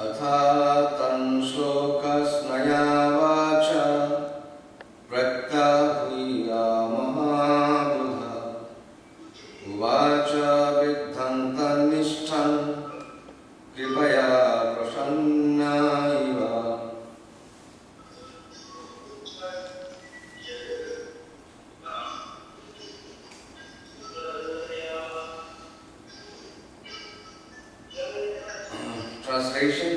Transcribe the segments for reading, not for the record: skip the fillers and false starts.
Athatan shlokas-naya vacha praktahuya mahabudha uvacha viddhantan nishtan kripaya prasanna iva. Translation.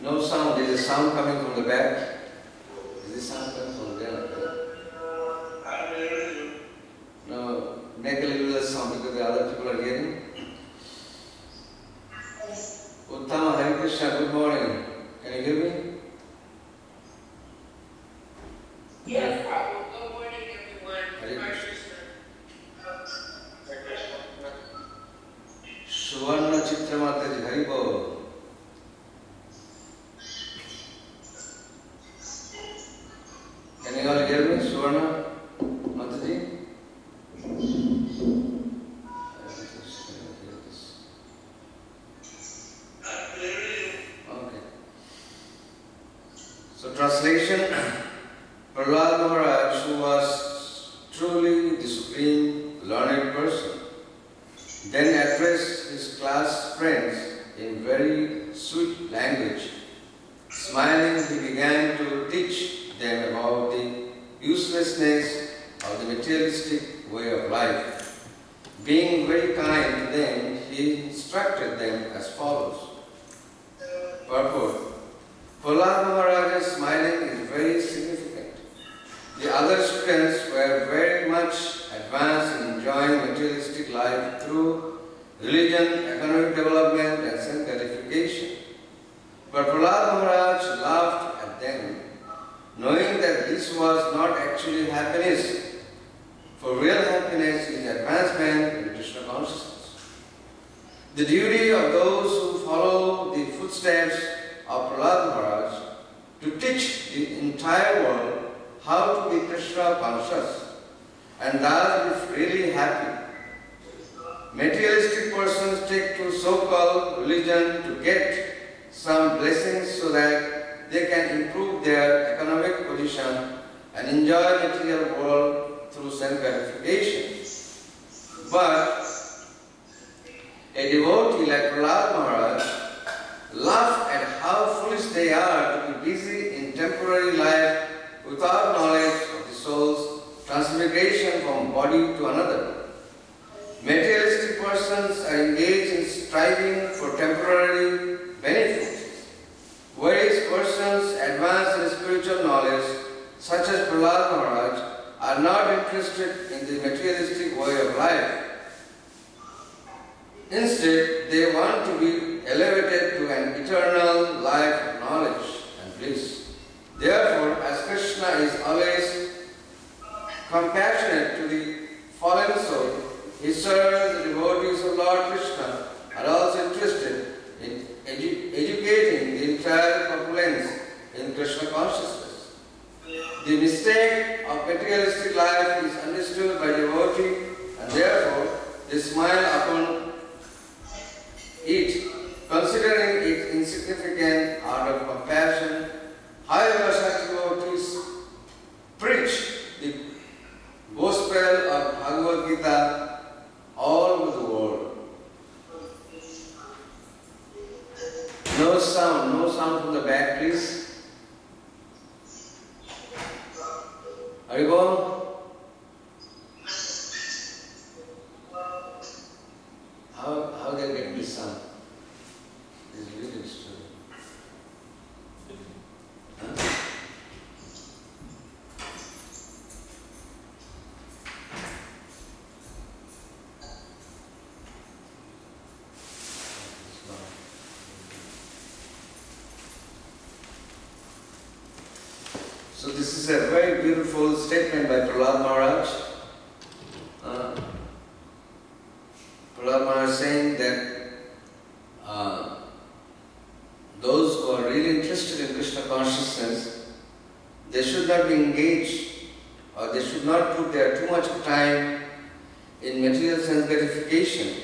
No sound. There is a sound coming from the back. Is this sound coming from there? No. Make a little less sound because the other people are hearing. Uttama Hare Krishna, good morning. Can you hear me? Yes, Prabhu. Good morning, everyone. Hare Krishna. Suvarna Chitra Mataji, Hari Bol. Can you all hear me, Suvarna Mataji? Okay. So translation, Prahlad Maharaj, who was truly the supreme learned person, then addressed his class friends in very sweet language. Smiling, he began to teach them about the uselessness of the materialistic way of life. Being very kind to them, he instructed them as follows. Purport. Prahlad Maharaj's smiling is very significant. The other students were very much advanced in enjoying materialistic life through religion, economic development and self-gratification. But Prahlad Maharaj laughed at them, knowing that this was not actually happiness. For real happiness is advancement in Krishna consciousness. The duty of those who follow the footsteps of Prahlad Maharaj to teach the entire world how to be Krishna conscious and thus be really happy. Materialistic persons take to so-called religion to get some blessings so that they can improve their economic position and enjoy the material world through self-gratification. But a devotee like Prahlad Maharaj laughed at how foolish they are to be busy in temporary life without knowledge of the soul's transmigration from body to another. Materialistic persons are engaged in striving for temporary benefits, whereas persons advanced in spiritual knowledge, such as Prahlad Maharaj, are not interested in the materialistic way of life. Instead, they want to be elevated to an eternal life of knowledge and bliss. Therefore, as Krishna is always compassionate to the fallen soul, he serves the devotees of Lord Krishna are also interested in educating the entire populace in Krishna consciousness. The mistake of materialistic life is understood by devotee and therefore they smile upon it, considering it insignificant out of compassion. However, such devotees preach the gospel of Bhagavad Gita all over the world. No sound from the back, please. Haribol. How they get this sound? This is really interesting. Huh? So this is a very beautiful statement by Prahlad Maharaj. Prahlad Maharaj saying that those who are really interested in Krishna consciousness, they should not be engaged or they should not put their too much time in material sense gratification,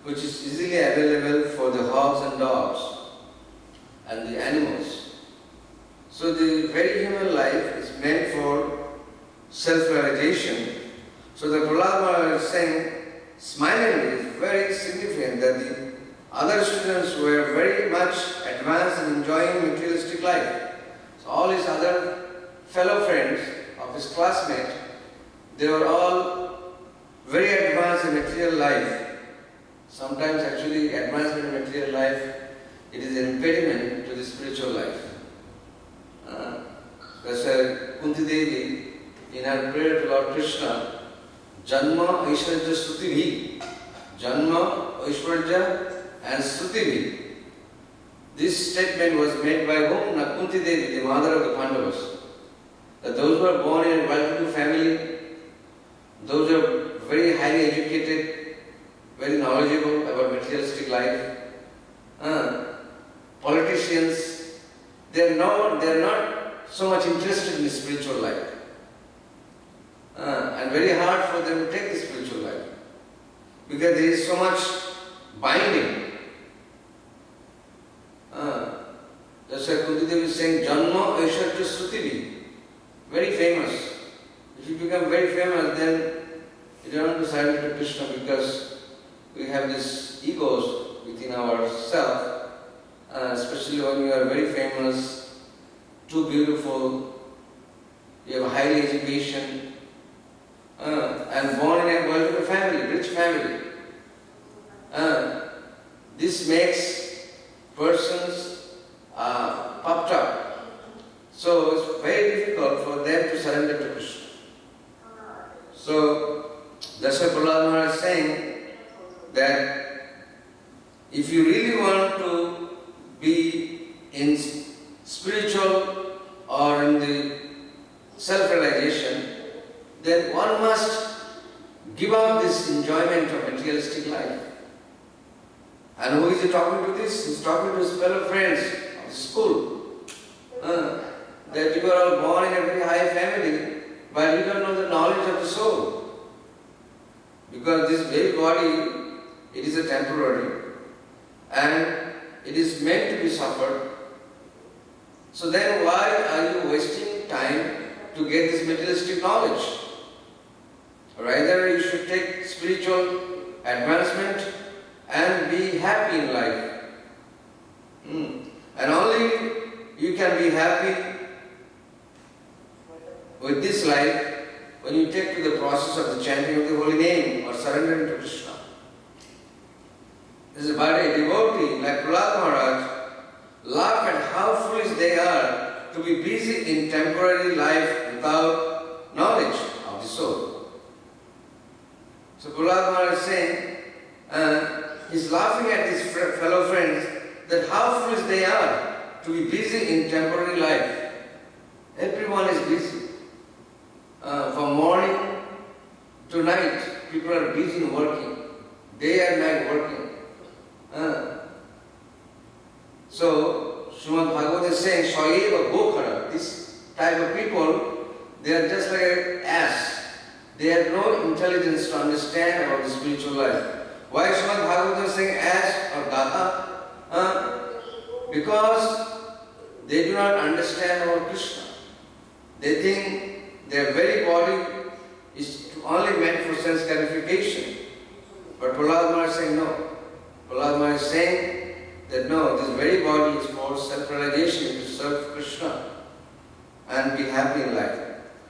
which is easily available for the hogs and dogs. and the animals. So the very human life is meant for self-realization. So the Prahlad Maharaj is saying, smilingly, is very significant that the other students were very much advanced in enjoying materialistic life. So all his other fellow friends of his classmates, they were all very advanced in material life. Sometimes actually advancement in material life, it is an impediment to the spiritual life. That's why Kunti Devi, in her prayer to Lord Krishna, Janma Aishwarya Srutibhi, Janma Aishwarya and Srutibhi. This statement was made by whom? Kunti Devi, the mother of the Pandavas. That those who are born in a well-to-do family, those who are very highly educated, very knowledgeable about materialistic life, politicians, they are not so much interested in the spiritual life. And very hard for them to take the spiritual life. Because there is so much binding. That's why Kunti Devi is saying, Janma Aishwarya Srutibhi. Very famous. If you become very famous, then you don't have to surrender to Krishna because we have these egos within ourselves, especially when you are very famous, too beautiful, you have a high education, and born in a well-to-do family, rich family. This makes persons puffed up. So it's very difficult for them to surrender to Krishna. So that's why Prahlad Maharaj is saying that if you really want to be in spiritual or in the self-realization, then one must give up this enjoyment of materialistic life. And who is he talking to this? He's talking to his fellow friends of the school. That you are all born in a very high family, but you don't know the knowledge of the soul. Because this very body, it is a temporary, and it is meant to be suffered. So then why are you wasting time to get this materialistic knowledge? Rather, you should take spiritual advancement and be happy in life. And only you can be happy with this life when you take to the process of the chanting of the holy name or surrendering to Krishna. This is about a devotee like Prahlad Maharaj laugh at how foolish they are to be busy in temporary life without knowledge of the soul. So Prahlad Maharaj is saying, he's laughing at his fellow friends that how foolish they are to be busy in temporary life. Everyone is busy. From morning to night, people are busy in working, day and night working. So, Srimad Bhagavatam is saying, Shayeva Gokhara, this type of people, they are just like an ass. They have no intelligence to understand about the spiritual life. Why Srimad Bhagavatam is saying ass or gata? Because they do not understand about Krishna. They think their very body is only meant for sense gratification. But Prahlad Maharaj is saying no. Prahlad Maharaj is saying that no, this very body is for self-realization, to serve Krishna and be happy in life.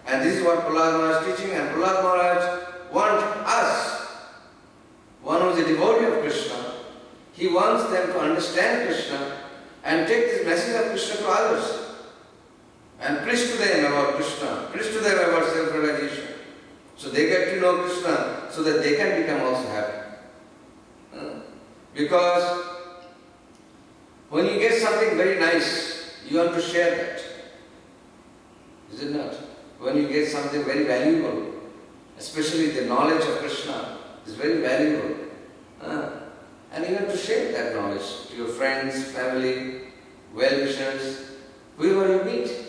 And this is what Prahlad Maharaj is teaching, and Prahlad Maharaj wants us, one who is a devotee of Krishna, he wants them to understand Krishna and take this message of Krishna to others. And preach to them about Krishna, preach to them about self-realization. So they get to know Krishna so that they can become also happy. Because when you get something very nice, you want to share that. Is it not? When you get something very valuable, especially the knowledge of Krishna is very valuable. And you have to share that knowledge to your friends, family, well-wishers, whoever you meet.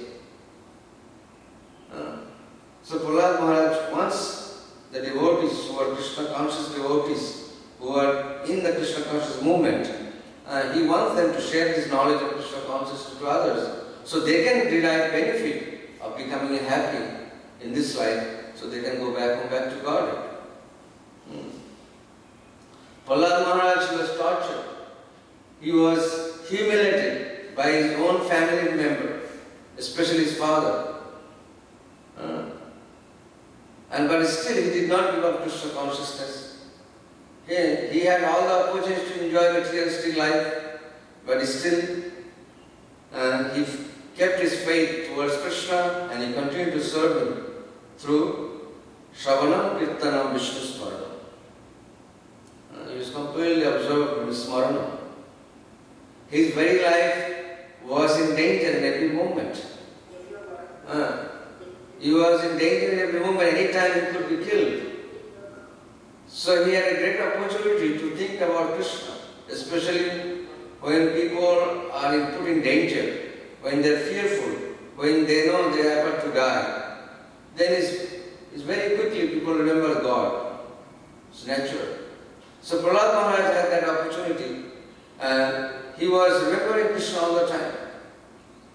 So Prahlad Maharaj wants the devotees who are Krishna conscious devotees, who are in the Krishna conscious movement, he wants them to share this knowledge of Krishna consciousness to others. So they can derive benefit of becoming happy in this life, so they can go back to God. Prahlad Maharaj was tortured. He was humiliated by his own family member, especially his father. But still he did not give up Krishna consciousness. He had all the opportunities to enjoy materialistic life, but still he kept his faith towards Krishna and he continued to serve him through Shravanam, Kirtanam, Vishnu Smaranam. He was completely absorbed in Smaranam. His very life was in danger in every moment. He was in danger in every moment, anytime he could be killed. So he had a great opportunity to think about Krishna, especially when people are put in danger, when they are fearful, when they know they are about to die. Then it's very quickly people remember God. It's natural. So Prahlad Maharaj had that opportunity and he was remembering Krishna all the time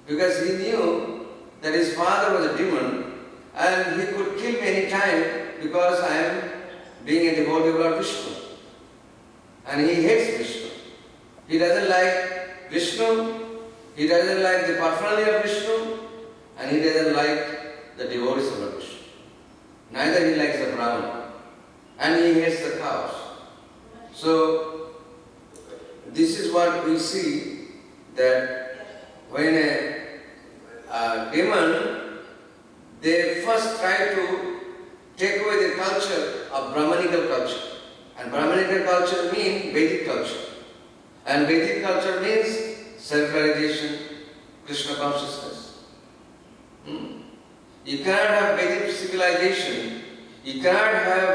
because he knew that his father was a demon and he could kill me any time because I am being a devotee of Lord Vishnu. And he hates Vishnu. He doesn't like Vishnu, he doesn't like the personality of Vishnu, and he doesn't like the devotees of Lord Vishnu. Neither he likes the Brahman, and he hates the cows. So, this is what we see, that when a demon, they first try to take away the culture of Brahmanical culture. And Brahmanical culture means Vedic culture. And Vedic culture means self-realization, Krishna consciousness. You cannot have Vedic civilization, you cannot have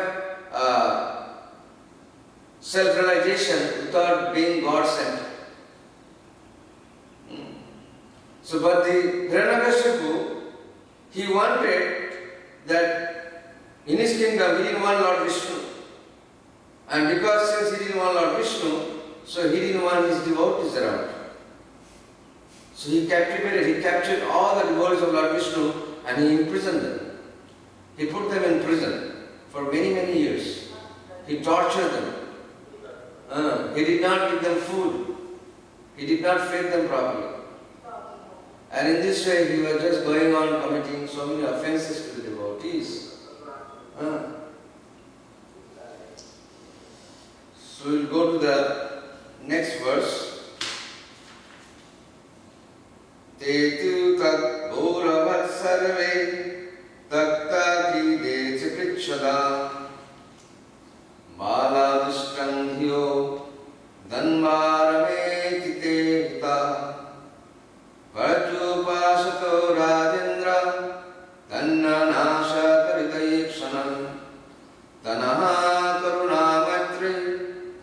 self-realization without being God-centered. So, but the Hiranyakashipu, he wanted that in his kingdom he didn't want Lord Vishnu. And because since he didn't want Lord Vishnu, so he didn't want his devotees around. So he captured all the devotees of Lord Vishnu and he imprisoned them. He put them in prison for many, many years. He tortured them. He did not give them food. He did not feed them properly. And in this way he was just going on committing so many offenses to the devotees. So we'll go to the next verse. Tetu tat bhoravat sarve takta kide cha prichada baladishtam hyo dhanvarame tite hita Parajupasato Rajendra Tanna Nasha Karitayikshana Tanaha Karuna Maitri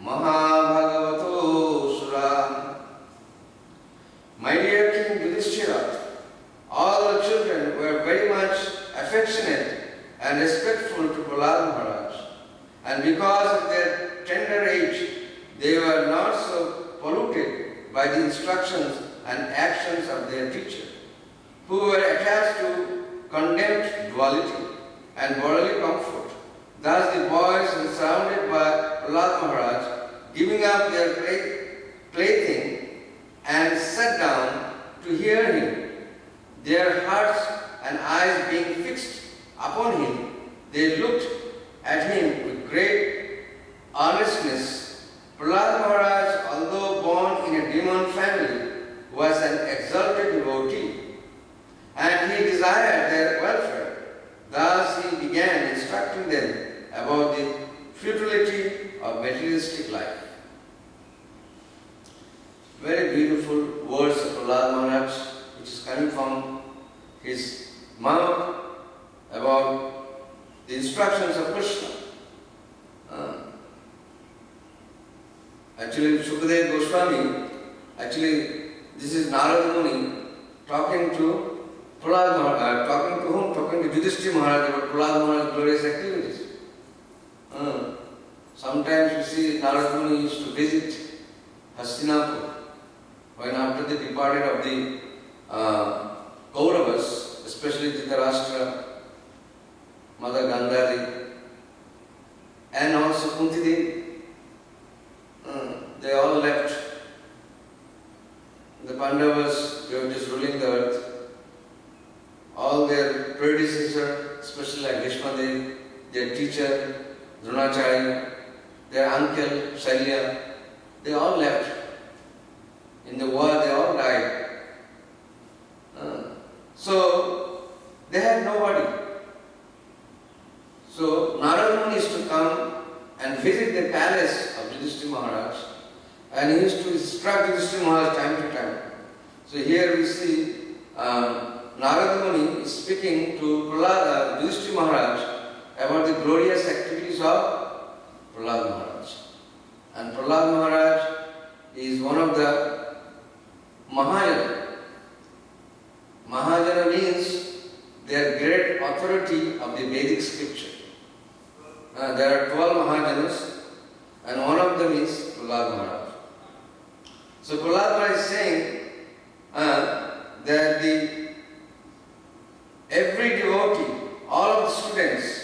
Mahabhagavato Sura. My dear King Yudhishthira, all the children were very much affectionate and respectful to Prahlad Maharaj, and because of their tender age, they were not so polluted by the instructions and actions of their teacher, who were attached to condemned duality and bodily comfort. Thus the boys were surrounded by Prahlad Maharaj, giving up their plaything and sat down to hear him. Their hearts and eyes being fixed upon him, they looked at him with great earnestness. Prahlad Maharaj, although born in a demon family, was an exalted devotee, and he desired their welfare. Thus he began instructing them about the futility of materialistic life. Very beautiful words of Prahlad Maharaj, which is coming from his mouth about the instructions of Krishna. Actually, Shukadeva Goswami, this is Narada Muni talking to Prahlad Maharaj, talking to whom? Talking to Yudhishthira Maharaj about Prahlad Maharaj's glorious activities. Sometimes you see Narada Muni used to visit Hastinapur when after they departed of the Kauravas, especially Dhritarashtra, Mother Gandhari, and also Kunti Devi, they all left. The Pandavas, they were just ruling the earth. All their predecessors, especially like Bhishma Devi, their teacher, Dronacharya, their uncle, Shalya, they all left. In the war, they all died. So, they had nobody. So, Narada Muni used to come and visit the palace of Yudhishthira Maharaj, and he used to instruct Yudhishthira Maharaj time to time. So, here we see Narada Muni is speaking to Yudhishthira Maharaj about the glorious activities of Prahlad Maharaj. And Prahlad Maharaj is one of the Mahajana. Mahajana means they are great authority of the Vedic scripture. There are 12 Mahajanas, and one of them is Prahlad Maharaj. So Prahlad Maharaj is saying that every devotee, all of the students,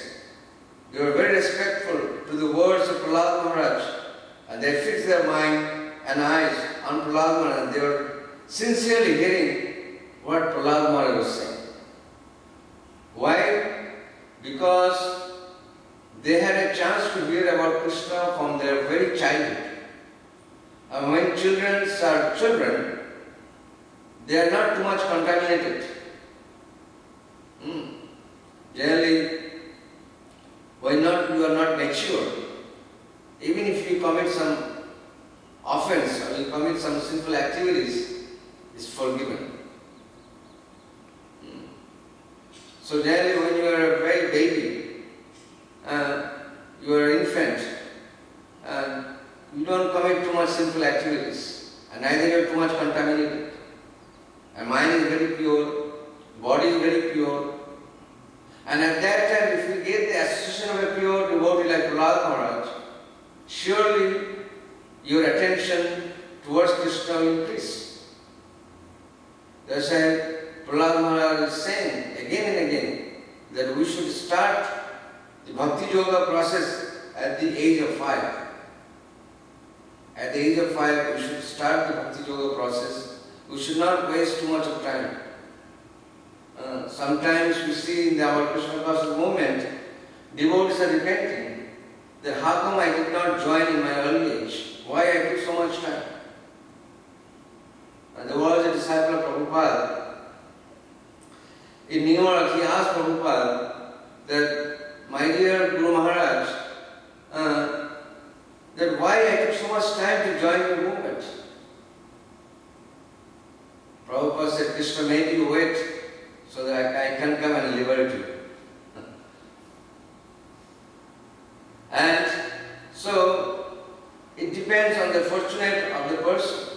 they were very respectful to the words of Prahlad Maharaj, and they fixed their mind and eyes on Prahlad Maharaj. They were sincerely hearing what Prahlad Maharaj was saying. Why? Because they had a chance to hear about Krishna from their very childhood. And when children are children, they are not too much contaminated. Generally, when you are not mature, even if you commit some offense or you commit some sinful activities, it's forgiven. So generally, when you are a very baby, you are an infant, and you don't commit too much sinful activities, and neither you are too much contaminated. And mind is very pure, body is very pure. And at that time, if you get the association of a pure devotee like Prahlad Maharaj, surely your attention towards Krishna will increase. That's why Prahlad Maharaj is saying again and again that we should start the Bhakti Yoga process at the age of 5. At the age of 5, we should start the Bhakti Yoga process. We should not waste too much of time. Sometimes we see in our Krishna consciousness movement, devotees are repenting that how come I did not join in my early age? Why I took so much time? And there was a disciple of Prabhupada. In New York, he asked Prabhupada that, my dear Guru Maharaj, that why I took so much time to join your movement? Prabhupada said, Krishna made you wait so that I can come and liberate you. And so, it depends on the fortune of the person.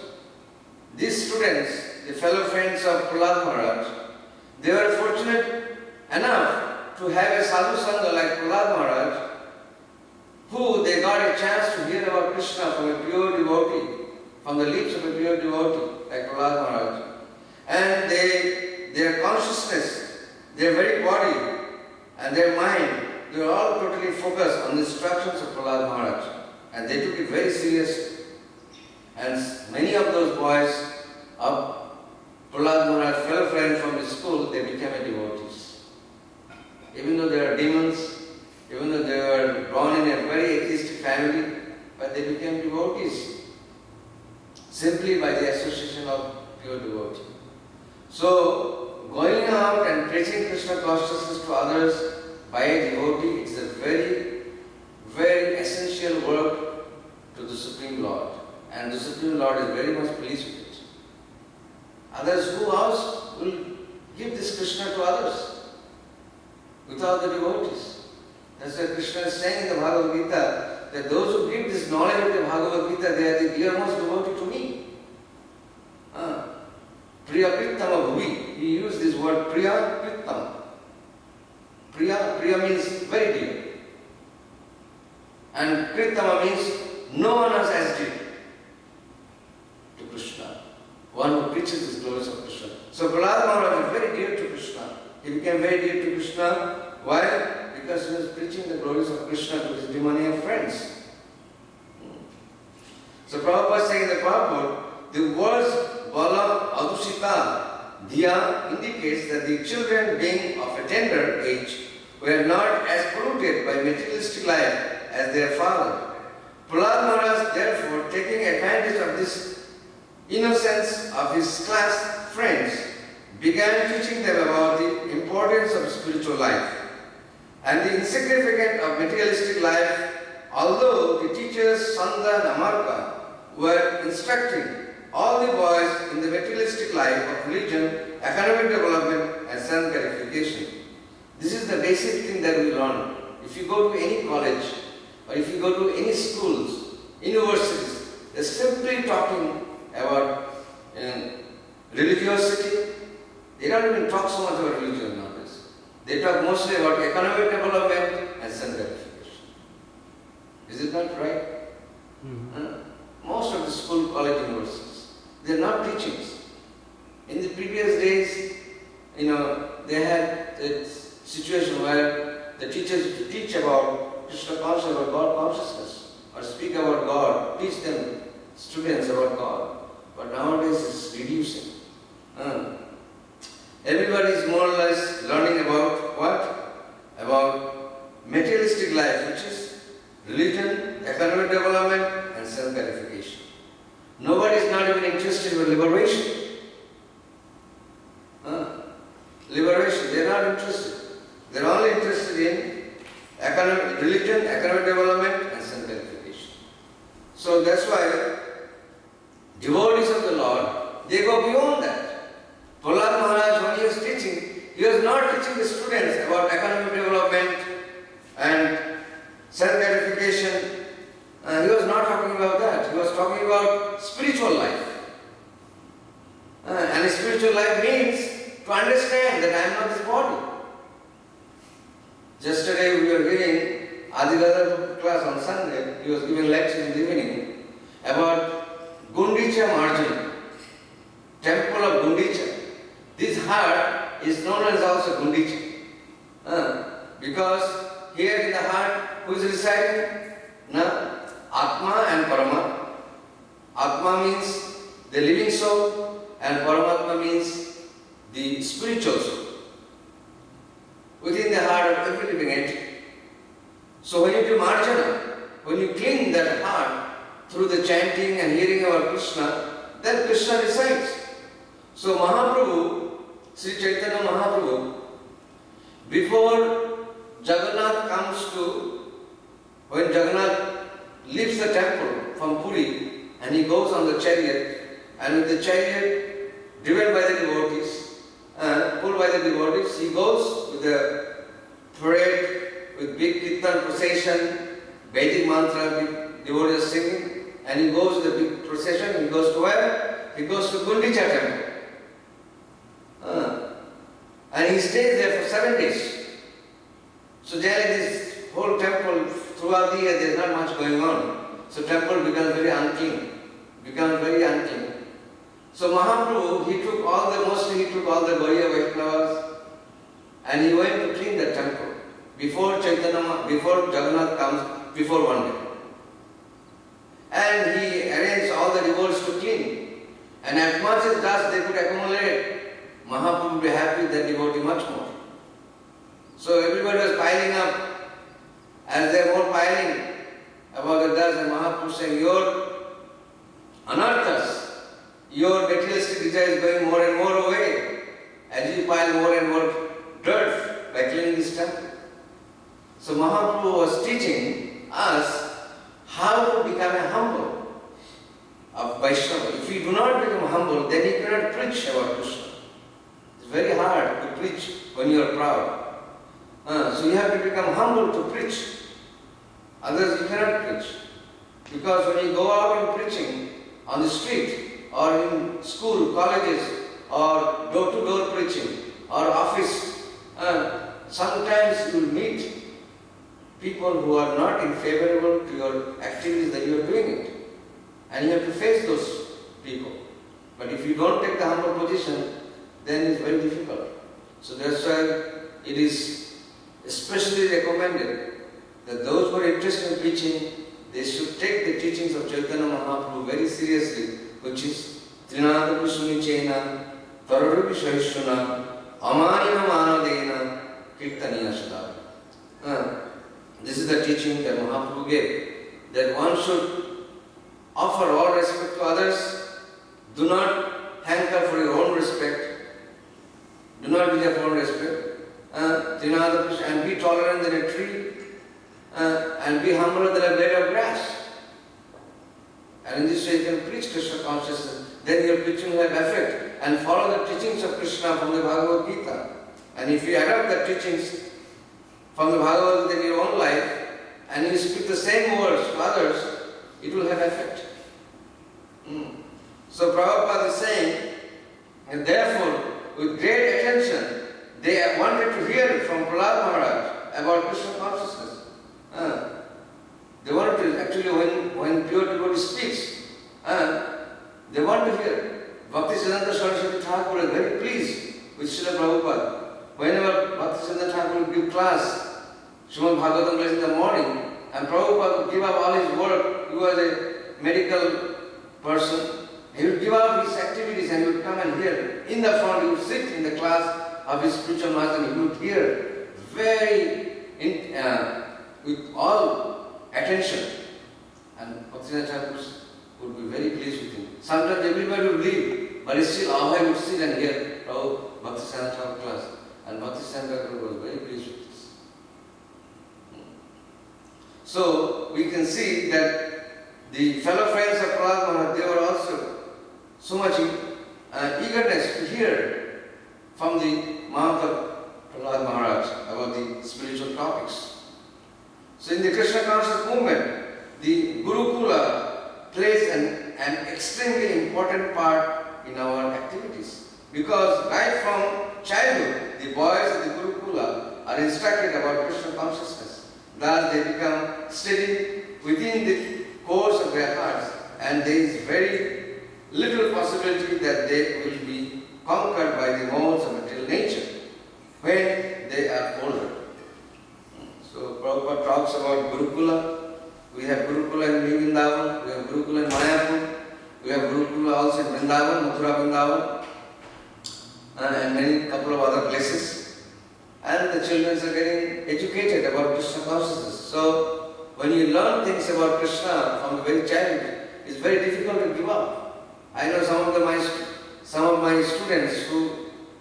These students, the fellow friends of Prahlad Maharaj, they were fortunate enough to have a sadhu sangha like Prahlad Maharaj, who they got a chance to hear about Krishna from a pure devotee, from the lips of a pure devotee like Prahlad Maharaj. And their consciousness, their very body and their mind, they were all totally focused on the instructions of Prahlad Maharaj. And they took it very seriously. And many of those boys of Prahlad Maharaj, fellow friends from his school, they became devotees. Even though they are demons, even though they were born in a very atheistic family, but they became devotees simply by the association of pure devotee. So, going out and preaching Krishna consciousness to others by a devotee is a very, very essential work to the Supreme Lord. And the Supreme Lord is very much pleased with it. Others, who else will give this Krishna to others without the devotees? That's why Krishna is saying in the Bhagavad Gita that those who give this knowledge of the Bhagavad Gita, they are the dearmost devotee to me. Priya Prittama Bhuvi. He used this word Priya Prittama. Priya means very dear. And Prittama means no one else as dear to Krishna. became very dear to Krishna. Why? Because he was preaching the glories of Krishna to his demoniac friends. So Prabhupada is saying in the purport, the words Bala Adushita Diya indicates that the children being of a tender age were not as polluted by materialistic life as their father. Prahlad Maharaj, therefore, taking advantage of this innocence of his class friends, began teaching them about the importance of spiritual life and the insignificance of materialistic life, although the teachers Sanda and Amarka were instructing all the boys in the materialistic life of religion, economic development and self-gratification. This is the basic thing that we learn. If you go to any college or if you go to any schools, universities, they're simply talking about religiosity. They don't even talk so much about religion nowadays. They talk mostly about economic development and self-gratification. Is it not right? Most of the school, college, universities, they are not teachings. In the previous days, they had a situation where the teachers used to teach about Krishna consciousness, about God consciousness, or speak about God, teach them, students, about God. But nowadays it's reducing. Everybody is more or less learning about what? About materialistic life, which is religion, economic development, and self-gratification. Nobody is not even interested in liberation. Liberation, they are not interested. They are only interested in religion, economic development, and self-gratification. So that's why devotees of the Lord, they go beyond that. Prahlad Maharaj, when he was teaching, he was not teaching the students about economic development and self-gratification. He was not talking about that. He was talking about spiritual life. And spiritual life means to understand that I am not this body. Yesterday we were giving Adigadar class on Sunday. He was giving lecture in the evening about Gundicha margin, temple of Gundicha. This heart is known as also Gundicha. Because here in the heart, who is residing? Atma and Paramatma. Atma means the living soul and Paramatma means the spiritual soul. Within the heart of every living entity. So when you do marjana, when you clean that heart through the chanting and hearing about Krishna, then Krishna resides. So Mahaprabhu, Sri Chaitanya Mahaprabhu, before Jagannath comes to, when Jagannath leaves the temple from Puri and he goes on the chariot, and with the chariot driven by the devotees, pulled by the devotees, he goes with the parade, with big kirtan procession, Vedic mantra, big devotees singing, and he goes with the big procession. He goes to where? He goes to Gundicha temple. And he stays there for 7 days. So generally this whole temple, throughout the year, there is not much going on. So temple becomes very unclean. So Mahaprabhu, mostly he took all the Gaudiya Vaishnavas and he went to clean the temple before Jagannath comes, before one day. And he arranged all the devotees to clean. And as much as dust they could accumulate, Mahaprabhu would be happy with that devotee much more. So everybody was piling up. As they were piling about the dust, and Mahaprabhu saying, your anarthas, your materialistic desire is going more and more away as you pile more and more dirt by cleaning this temple. So Mahaprabhu was teaching us how to become a humble of Vaishnava. If you do not become humble, then you cannot preach about Krishna. It's very hard to preach when you are proud. So you have to become humble to preach. Otherwise you cannot preach. Because when you go out in preaching on the street or in school, colleges, or door-to-door preaching or office, sometimes you will meet people who are not favorable to your activities that you are doing it. And you have to face those people. But if you don't take the humble position, then it's very difficult. So that's why it is especially recommended that those who are interested in preaching, they should take the teachings of Chaitanya Mahaprabhu very seriously, which is Trinada Vishunichena, Tararupi Sahishuna, Amanina Manadena, Kirtaniya Sada. This is the teaching that Mahaprabhu gave, that one should offer all respect to others, do not hanker for your own respect, do not be for own respect, and be tolerant than a tree, and be humble than a blade of grass. And in this way you can preach Krishna consciousness, then your preaching will have effect, and follow the teachings of Krishna from the Bhagavad Gita. And if you adopt the teachings from the Bhagavad Gita in your own life, and you speak the same words to others, it will have effect. So Prabhupada is saying, and therefore, with great attention, they wanted to hear from Prahlad Maharaj about Krishna consciousness. They wanted to, actually when pure devotee speaks, they want to hear. Bhaktisiddhanta Saraswati Thakur is very pleased with Srila Prabhupada. Whenever Bhaktisiddhanta Thakur would give class, Srimad Bhagavatam class in the morning, and Prabhupada would give up all his work. He was a medical person. He would give up his activities and he would come and hear. In the front, he would sit in the class of his spiritual master and he would hear with all attention. And Bhaktisiddhanta Thakur would be very pleased with him. Sometimes everybody would leave, but still Abhay would sit and hear Bhaktisiddhanta Thakur class. And Bhaktisiddhanta Thakur was very pleased with this. So we can see that the fellow friends of Prahlad Maharaj, they were also so much eagerness to hear from the mouth of Prahlad Maharaj about the spiritual topics. So in the Krishna conscious movement, the Gurukula plays an extremely important part in our activities. Because right from childhood, the boys of the Gurukula are instructed about Krishna consciousness. Thus they become steady within the course of their hearts, and there is very little possibility that they will be conquered by the modes of material nature when they are older. So Prabhupada talks about Gurukula. We have Gurukula in Vrindavan, we have Gurukula in Mayapur, we have Gurukula also in Vrindavan, Mathura Vrindavan, and many couple of other places. And the children are getting educated about Krishna consciousness. So when you learn things about Krishna from the very childhood, it's very difficult to give up. I know some of my students who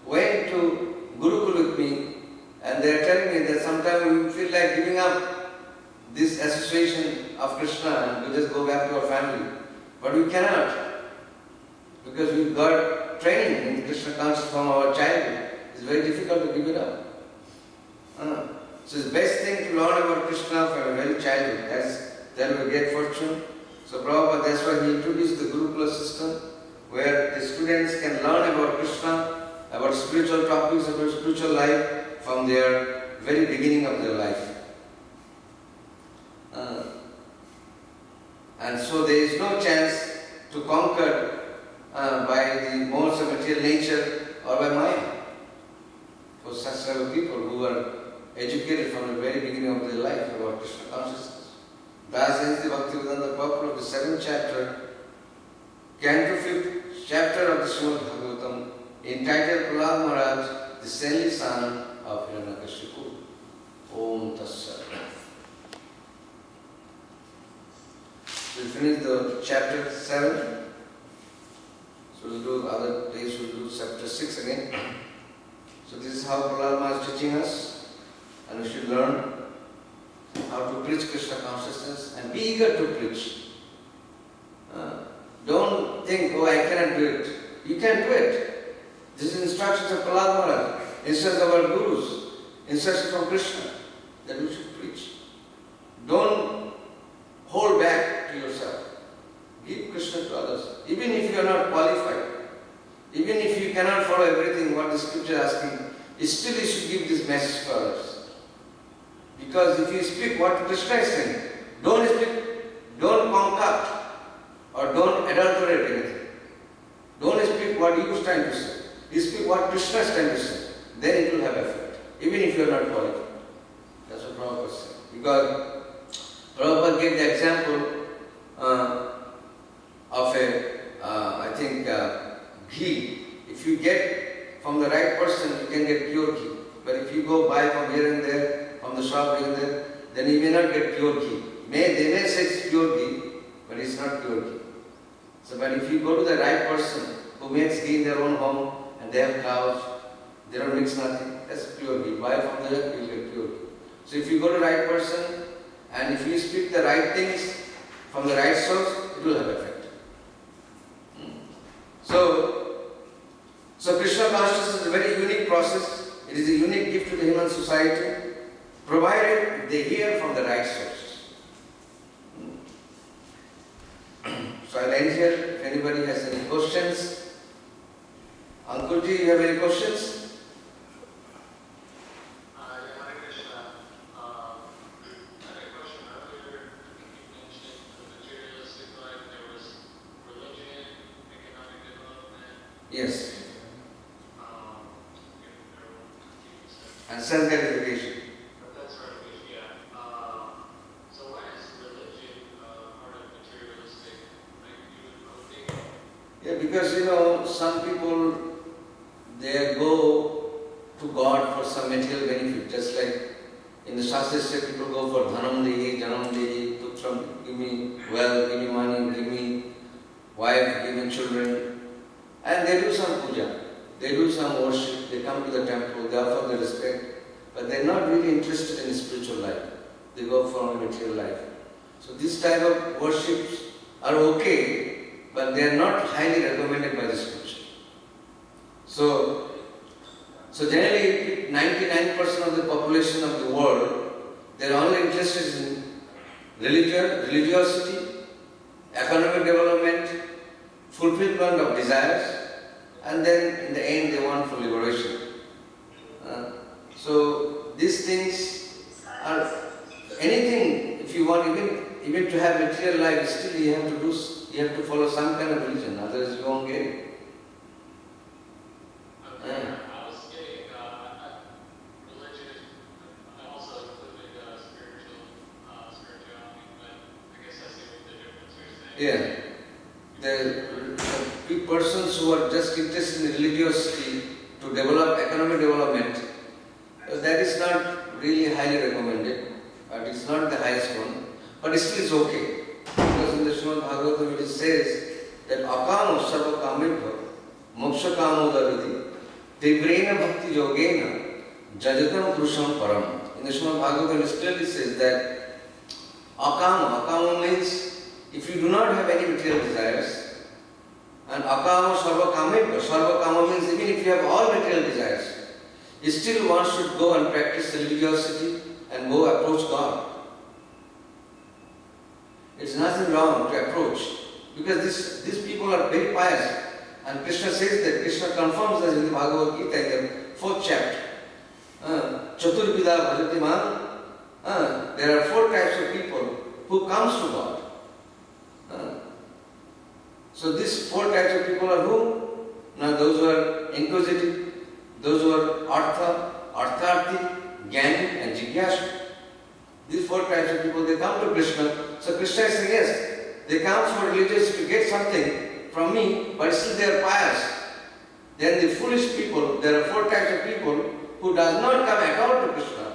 went to Gurukul with me, and they are telling me that sometimes we feel like giving up this association of Krishna and we just go back to our family. But we cannot, because we've got training in Krishna consciousness from our childhood. It's very difficult to give it up. So it's the best thing to learn about Krishna from a very childhood. That will be great fortune. So Prabhupada, that's why he introduced the Gurukula system, where the students can learn about Krishna, about spiritual topics, about spiritual life from their very beginning of their life. And so there is no chance to conquer by the modes of material nature or by Maya. For such type of people who are educated from the very beginning of their life about Krishna consciousness. Thus ends the Bhaktivedanta purport of the 7th chapter, Canto 5th chapter of the Srimad Bhagavatam, entitled Prahlad Maharaj, the saintly son of Hiranyakashipu. Om Tassat. We finish the chapter 7. So we'll do other days, we'll do chapter 6 again. So this is how Prahlad Maharaj is teaching us, and we should learn how to preach Krishna consciousness and be eager to preach. Don't think, oh, I cannot do it. You can do it. This is instructions of Prahlad Maharaj, instructions of our gurus, instructions from Krishna, that we should preach. Don't hold back to yourself. Give Krishna to others. Even if you are not qualified, even if you cannot follow everything what the scripture is asking, still you should give this message to others. Because if you speak what Krishna is saying, don't concoct or don't adulterate anything. Don't speak what you are trying to say. You speak what Krishna is trying to say. Then it will have effect. even if you are not qualified. That's what Prabhupada said. Because Prabhupada gave the example of ghee. If you get from the right person, you can get pure ghee. But if you go buy from here and there, from the shop here and there, then you may not get pure ghee. They may say it's pure ghee, but it's not pure ghee. So, but if you go to the right person who makes ghee in their own home and they have cows, they don't mix nothing, that's pure ghee. Buy from there, you get pure ghee. So if you go to the right person and if you speak the right things from the right source, it will have effect. So Krishna consciousness is a very unique process. It is a unique gift to the human society, provided they hear from the right sources. So I'll end here. If anybody has any questions. Ankulji, you have any questions? Hare Krishna. I had a question earlier. You mentioned the materialistic life. There was religion, economic development. Yes. And self-gratification. That's right, yeah. So why is religion part of materialistic? Yeah, because some people, they go to God for some material benefit. Just like in the Shastra, people go for dhanam dehi, janam dehi, putram, give me wealth, give me money, give me wife, give me children. And they do some puja. They do some worship, they come to the temple, they offer their respect, but they're not really interested in spiritual life. They go for material life. So this type of worships are okay, but they are not highly recommended by the scripture. So generally 99% of the population of the world, they are only interested in religion, religiosity, economic development, fulfillment of desires, and then in the end they want for liberation. So these things are anything. If you want even to have material life, still you have to follow some kind of religion, otherwise you won't get it. I was getting religion. I also included spirituality, but I guess I see what the difference you're saying. Yeah. The persons who are just interested in religiosity to develop economic development, that is not really highly recommended, but it's not the highest one, but still is okay. Because in the Srimad Bhagavatam it says that akamo sarva kamibha moksha kamo darati tivrena bhakti yogena jajatam purusham param. In the Srimad Bhagavatam it clearly says that akamo means if you do not have any material desires, and akama sarva kama means even if you have all material desires, still one should go and practice religiosity and go approach God. It's nothing wrong to approach, because these people are very pious, and Krishna says that, Krishna confirms that in the Bhagavad Gita in the 4th chapter. Chaturvida bhajati man. There are 4 types of people who comes to God. So these 4 types of people are who? Now those who are inquisitive, those who are artharthi, jnani and jigyasu. These 4 types of people, they come to Krishna. So Krishna is saying, yes, they come for religious to get something from me, but still they are pious. Then the foolish people, there are 4 types of people who does not come at all to Krishna.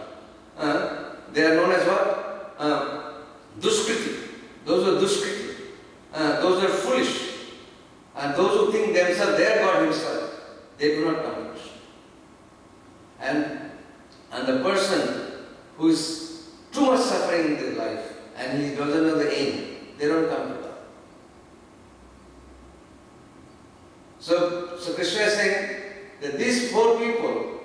They are known as what? Duskriti. Those who are duskriti. Those who are foolish. And those who think themselves, they are God himself, they do not come to Krishna. And the person who is too much suffering in their life and he doesn't know the aim, they don't come to God. So Krishna is saying that these 4 people,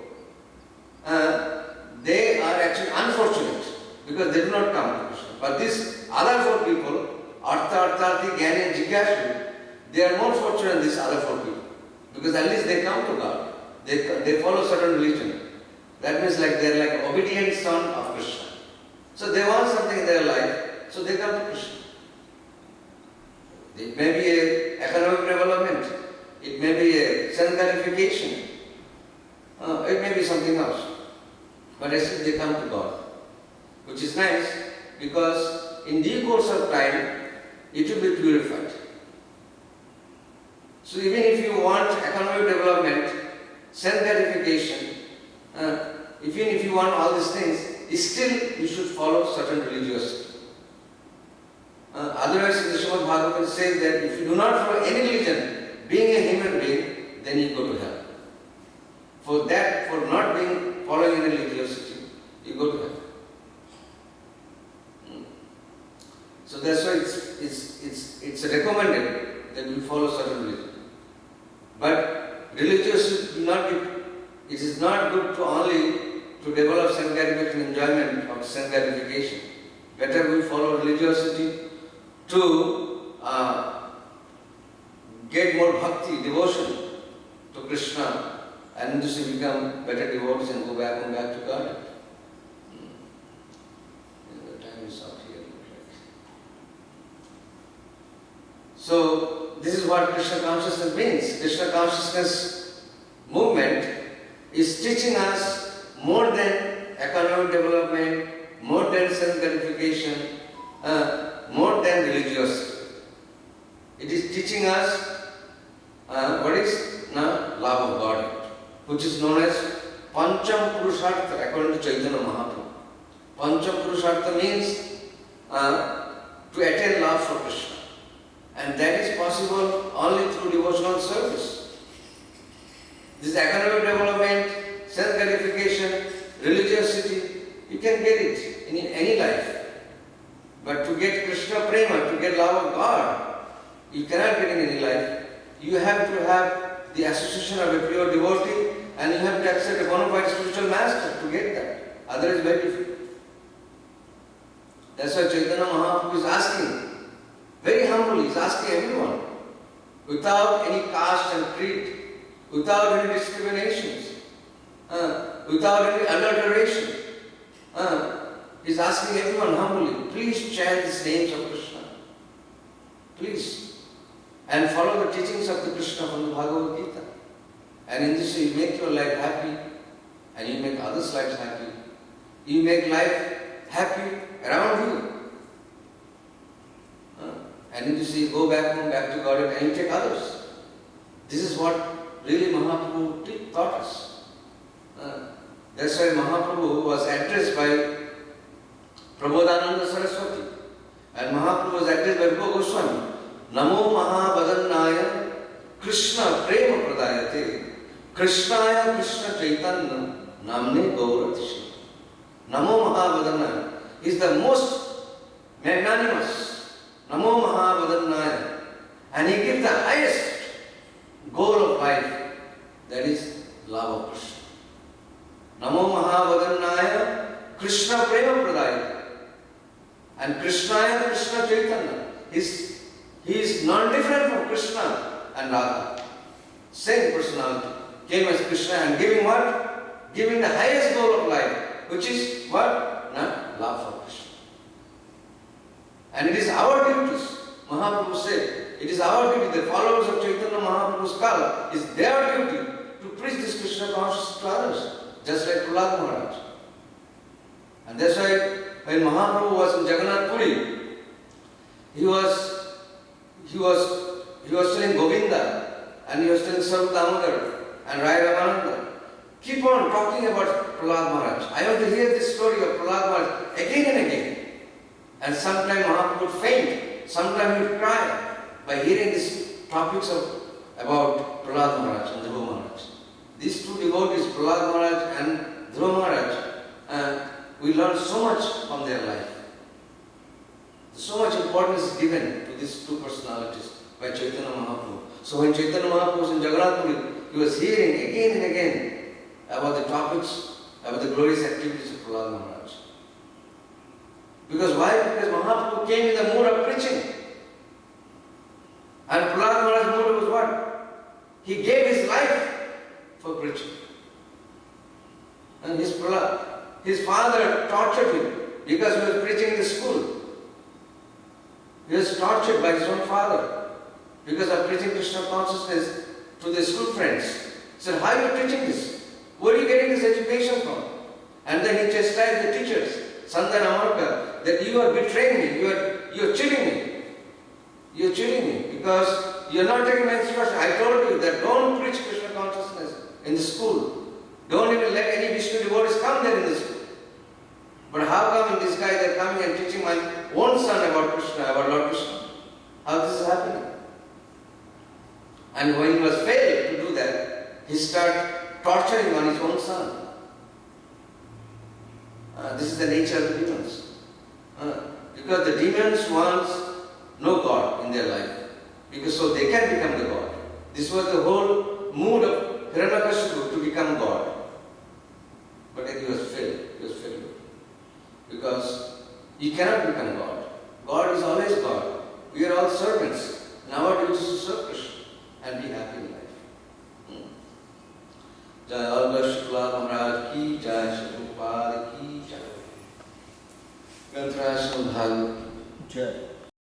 they are actually unfortunate because they do not come to Krishna. But these other 4 people, artharthi, jnani and jigyasu, they are more fortunate than these other 4 people, because at least they come to God. They follow certain religion. That means like they are like obedient son of Krishna. So they want something in their life, so they come to Krishna. It may be a economic development, it may be a self-gratification, it may be something else. but still they come to God. Which is nice, because in due course of time, it will be purified. So even if you want economic development, self-gratification, even if you want all these things, still you should follow certain religiosity. Otherwise, the Srimad Bhagavatam says that if you do not follow any religion, being a human being, then you go to hell. For that, for not following any religiosity, you go to hell. So that's why it's recommended that we follow certain religion. But religiosity will not be. It is not good to only to develop self-gratification, enjoyment of self-gratification. Better we follow religiosity to get more bhakti, devotion to Krishna, and to become better devotees and go back to God. The time is out here. So this is what Krishna consciousness means. Krishna consciousness movement is teaching us more than economic development, more than self-gratification, more than religiosity. It is teaching us what is love of God, which is known as Pancham Purushartha according to Chaitanya Mahaprabhu. Pancham Purushartha means to attain love for Krishna. And that is possible only through devotional service. This economic development, self-gratification, religiosity, you can get it in any life. But to get Krishna Prema, to get love of God, you cannot get in any life. You have to have the association of a pure devotee, and you have to accept a bona fide spiritual master to get that. Otherwise, very difficult. That's why Chaitanya Mahaprabhu is asking, very humbly, he's asking everyone, without any caste and creed, without any discriminations, without any adulteration. He's asking everyone humbly, please chant these names of Krishna. Please. And follow the teachings of the Krishna from the Bhagavad Gita. And in this way you make your life happy, and you make others' lives happy. You make life happy around you. And in this way you go back home, back to God, and you take others. This is what really Mahaprabhu taught us. That's why Mahaprabhu was addressed by Prabodhananda Saraswati. And Mahaprabhu was addressed by Rupa Goswami. Namo Mahabhadannaya Krishna Prema Pradayate Krishnaya Krishna Chaitanya Namne Gauratisha. Namo Mahabhadannaya is the most magnanimous. Namo Mahabhadannaya. And he gives the highest goal of life, that is love of Krishna. Namo Mahabhadannaya Krishna Prema Pradayate. And Krishnaya Krishna Chaitanya. He is non-different from Krishna and Radha. Same personality. Came as Krishna and giving what? Giving the highest goal of life, which is what? Love for Krishna. And it is our duties. Mahaprabhu said, it is our duty, the followers of Chaitanya Mahaprabhu's call, is their duty to preach this Krishna consciousness to others, just like Prahlad Maharaj. And that's why when Mahaprabhu was in Jagannath Puri, he was telling Govinda, and he was telling Sarup Damodar and Rai Ramananda, keep on talking about Prahlad Maharaj. I want to hear this story of Prahlad Maharaj again and again. And sometimes Mahaprabhu would faint, sometimes he would cry by hearing these topics about Prahlad Maharaj and Dhruva Maharaj. These two devotees, Prahlad Maharaj and Dhruva Maharaj, we learn so much from their life. So much importance is given to these two personalities by Chaitanya Mahaprabhu. So when Chaitanya Mahaprabhu was in Jagannath Puri, he was hearing again and again about the topics, about the glorious activities of Prahlad Maharaj. Because why? Because Mahaprabhu came in the mood of preaching. And Prahlad Maharaj's mood was what? He gave his life for preaching. And his father tortured him because he was preaching in the school. He was tortured by his own father because of preaching Krishna consciousness to the school friends. He said, how are you teaching this? Where are you getting this education from? And then he chastised the teachers, Sandana Amarka, that you are betraying me, you are cheating me. You are cheating me because you are not taking my instruction. I told you that don't preach Krishna consciousness in the school. Don't even let any Vishnu devotees come there in the school. But how come in this guy they are coming and teaching my own son about Krishna, about Lord Krishna? How this is happening? And when he was failed to do that, he started torturing on his own son. This is the nature of the demons. Because the demons want no God in their life. Because so they can become the God. This was the whole mood of Hiranyakashipu to become God. But he was failed. He was failed. Because you cannot become God. God is always God. We are all servants. And our duty is to serve Krishna and be happy.